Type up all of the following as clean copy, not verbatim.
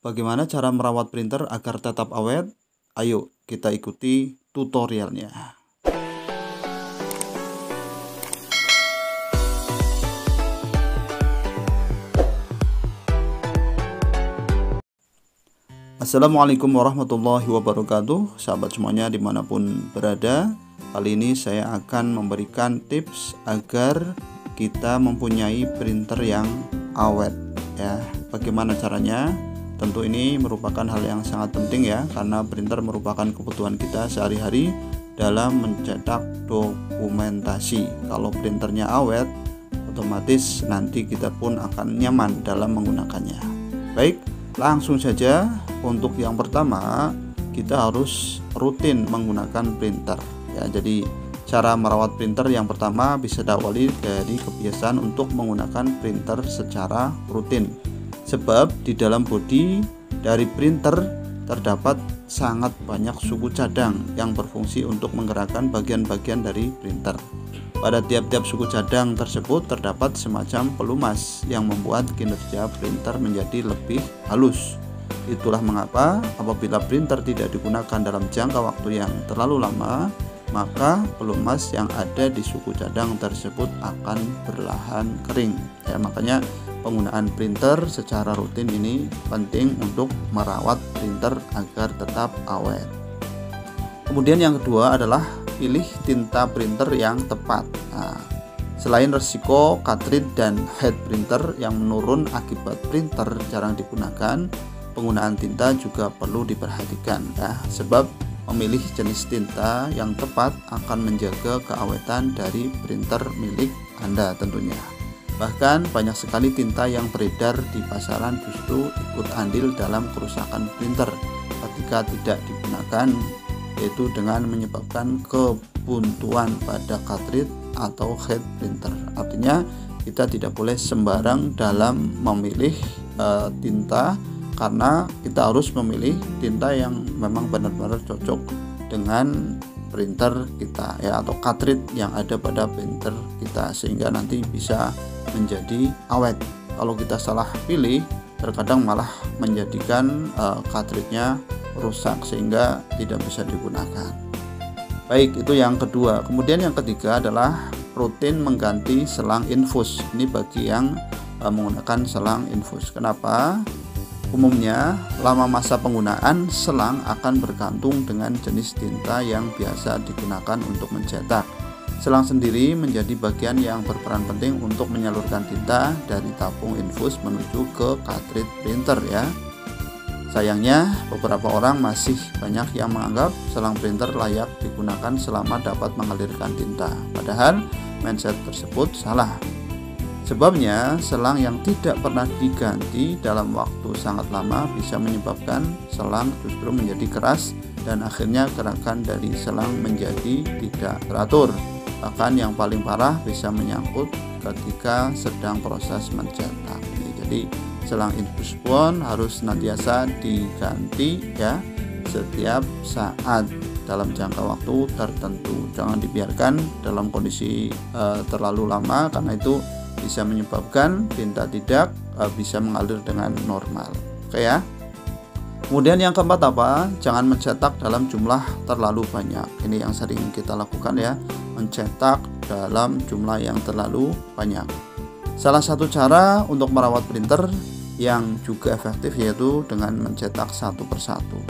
Bagaimana cara merawat printer agar tetap awet? Ayo kita ikuti tutorialnya. Assalamualaikum warahmatullahi wabarakatuh. Sahabat semuanya dimanapun berada, kali ini saya akan memberikan tips agar kita mempunyai printer yang awet ya. Bagaimana caranya? Tentu ini merupakan hal yang sangat penting ya, karena printer merupakan kebutuhan kita sehari-hari dalam mencetak dokumentasi. Kalau printernya awet, otomatis nanti kita pun akan nyaman dalam menggunakannya. Baik, langsung saja. Untuk yang pertama, kita harus rutin menggunakan printer ya. Jadi cara merawat printer yang pertama bisa diawali dari kebiasaan untuk menggunakan printer secara rutin. Sebab di dalam bodi dari printer terdapat sangat banyak suku cadang yang berfungsi untuk menggerakkan bagian-bagian dari printer. Pada tiap-tiap suku cadang tersebut terdapat semacam pelumas yang membuat kinerja printer menjadi lebih halus. Itulah mengapa apabila printer tidak digunakan dalam jangka waktu yang terlalu lama, maka pelumas yang ada di suku cadang tersebut akan perlahan kering ya. Makanya penggunaan printer secara rutin ini penting untuk merawat printer agar tetap awet. Kemudian yang kedua adalah pilih tinta printer yang tepat. Selain resiko cartridge dan head printer yang menurun akibat printer jarang digunakan, penggunaan tinta juga perlu diperhatikan ya, sebab memilih jenis tinta yang tepat akan menjaga keawetan dari printer milik Anda tentunya. Bahkan banyak sekali tinta yang beredar di pasaran justru ikut andil dalam kerusakan printer ketika tidak digunakan, yaitu dengan menyebabkan kebuntuan pada cartridge atau head printer. Artinya kita tidak boleh sembarang dalam memilih tinta, karena kita harus memilih tinta yang memang benar-benar cocok dengan printer kita ya, atau cartridge yang ada pada printer kita, sehingga nanti bisa menjadi awet. Kalau kita salah pilih, terkadang malah menjadikan cartridge-nya rusak sehingga tidak bisa digunakan. Baik, itu yang kedua. Kemudian yang ketiga adalah rutin mengganti selang infus. Ini bagi yang menggunakan selang infus. Kenapa? Umumnya lama masa penggunaan selang akan bergantung dengan jenis tinta yang biasa digunakan untuk mencetak. Selang sendiri menjadi bagian yang berperan penting untuk menyalurkan tinta dari tabung infus menuju ke cartridge printer ya. Sayangnya beberapa orang masih banyak yang menganggap selang printer layak digunakan selama dapat mengalirkan tinta. Padahal mindset tersebut salah. Sebabnya selang yang tidak pernah diganti dalam waktu sangat lama bisa menyebabkan selang justru menjadi keras dan akhirnya gerakan dari selang menjadi tidak teratur. Bahkan yang paling parah bisa menyangkut ketika sedang proses mencetak. Jadi selang infus pun harus senantiasa diganti ya, setiap saat dalam jangka waktu tertentu. Jangan dibiarkan dalam kondisi terlalu lama, karena itu bisa menyebabkan tinta tidak bisa mengalir dengan normal. Oke ya. Kemudian yang keempat apa? Jangan mencetak dalam jumlah terlalu banyak. Ini yang sering kita lakukan ya, mencetak dalam jumlah yang terlalu banyak. Salah satu cara untuk merawat printer yang juga efektif yaitu dengan mencetak satu persatu.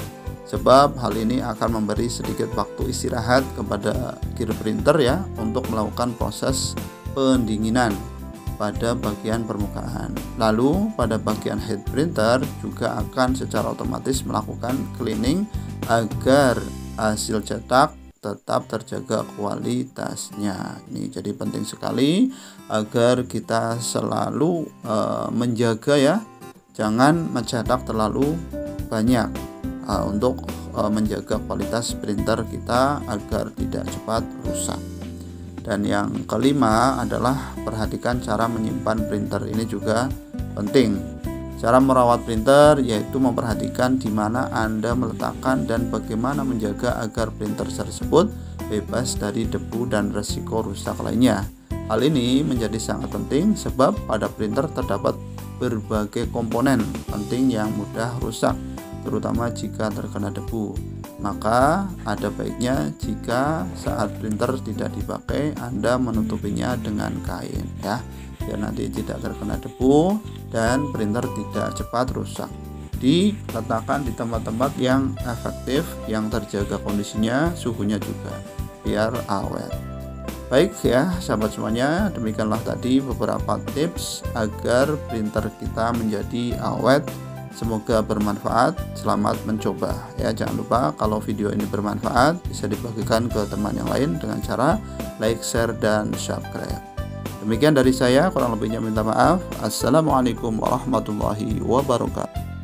Sebab hal ini akan memberi sedikit waktu istirahat kepada gear printer ya, untuk melakukan proses pendinginan pada bagian permukaan. Lalu pada bagian head printer juga akan secara otomatis melakukan cleaning agar hasil cetak tetap terjaga kualitasnya. Ini jadi penting sekali agar kita selalu menjaga ya, jangan mencetak terlalu banyak untuk menjaga kualitas printer kita agar tidak cepat rusak. Dan yang kelima adalah perhatikan cara menyimpan printer. Ini juga penting. Cara merawat printer yaitu memperhatikan di mana Anda meletakkan dan bagaimana menjaga agar printer tersebut bebas dari debu dan resiko rusak lainnya. Hal ini menjadi sangat penting sebab pada printer terdapat berbagai komponen penting yang mudah rusak, terutama jika terkena debu. Maka ada baiknya jika saat printer tidak dipakai Anda menutupinya dengan kain ya, biar nanti tidak terkena debu dan printer tidak cepat rusak. Diletakkan di tempat-tempat yang efektif, yang terjaga kondisinya, suhunya juga, biar awet. Baik ya sahabat semuanya, demikianlah tadi beberapa tips agar printer kita menjadi awet. Semoga bermanfaat. Selamat mencoba ya. Jangan lupa kalau video ini bermanfaat bisa dibagikan ke teman yang lain dengan cara like, share, dan subscribe. Demikian dari saya, kurang lebihnya minta maaf. Assalamualaikum warahmatullahi wabarakatuh.